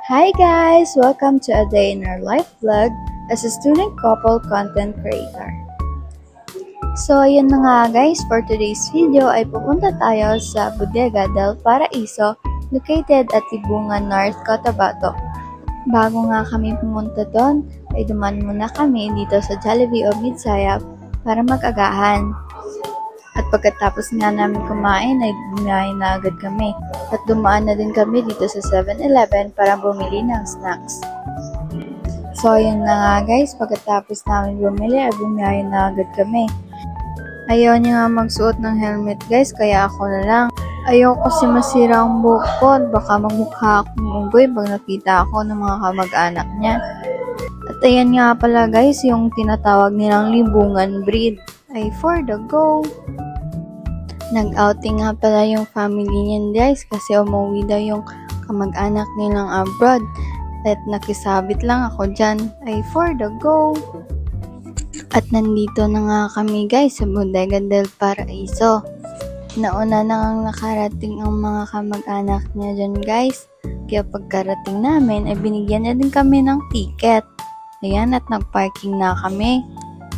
Hi guys! Welcome to a day in our life vlog as a student couple content creator. So ayun na nga guys, for today's video ay pupunta tayo sa Bodega del Paraiso located at Libungan North, Cotabato. Bago nga kami pumunta doon, ay dumaan muna kami dito sa Jollibee o Midsayap para mag-agahan. At pagkatapos nga namin kumain ay bumiyahin na agad kami. At dumaan na din kami dito sa 7-Eleven para bumili ng snacks. So ayun na nga guys, pagkatapos namin bumili ay bumiyahin na agad kami. Ayaw niya nga magsuot ng helmet guys, kaya ako na lang. Ayaw kasi masira ang buhok ko, baka magmukha akong unggoy pag nakita ako ng mga kamag-anak niya. At ayan nga pala guys, yung tinatawag nilang libungan breed ay for the go. Nag-outing nga pala yung family niyan guys kasi umuwi daw yung kamag-anak nilang abroad. At nakisabit lang ako dyan ay for the go. At nandito na nga kami guys sa Bodega del Paraiso. Nauna na ngang nakarating ang mga kamag-anak niya dyan guys. Kaya pagkarating namin ay binigyan na din kami ng ticket. Ayan, at nag-parking na kami.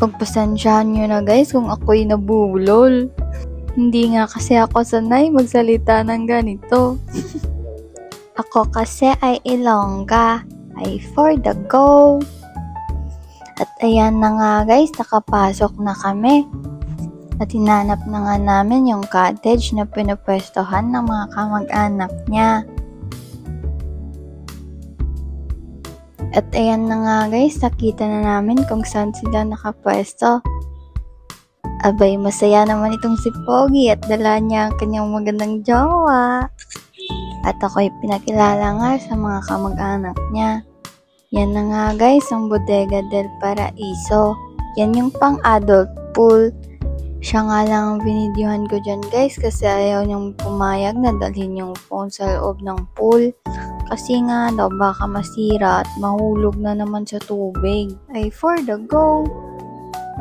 Pagpasensyahan nyo na guys kung ako'y nabulol. Hindi nga kasi ako sanay magsalita ng ganito. Ako kasi ay Ilongga, ay for the go. At ayan na nga guys, nakapasok na kami. At hinanap na nga namin yung cottage na pinupwestohan ng mga kamag-anak niya. At ayan na nga guys, nakita na namin kung saan sila nakapwesto. Abay, masaya naman itong si Pogi at dala niya ang kanyang magandang jowa. At ako'y pinakilala nga sa mga kamag-anak niya. Yan na nga guys, ang Bodega del Paraiso. Yan yung pang-adult pool. Siya nga lang ang binidyohan ko dyan guys kasi ayaw niyang pumayag na dalhin yung phone sa loob ng pool. Kasi nga daw baka masira at mahulog na naman sa tubig. Ay for the go!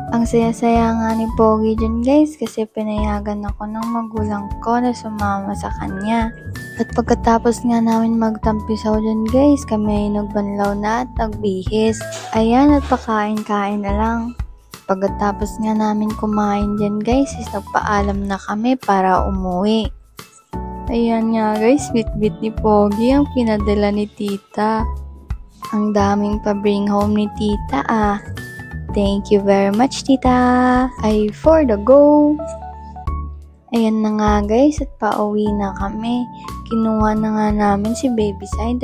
Ang saya-saya nga ni Pogi dyan guys kasi pinayagan ako ng magulang ko na sumama sa kanya. At pagkatapos nga namin magtampisaw dyan guys, kami ay nagbanlaw na at nagbihis. Ayan, at pakain-kain na lang. Pagkatapos nga namin kumain dyan guys, is nagpaalam na kami para umuwi. Ayan nga guys, bit-bit ni Pogi ang pinadala ni tita. Ang daming pa-bring home ni tita ah. Thank you very much, tita. Ay for the go. Ayan na nga guys, at pauwi na kami. Kinuha na nga namin si Baby Sai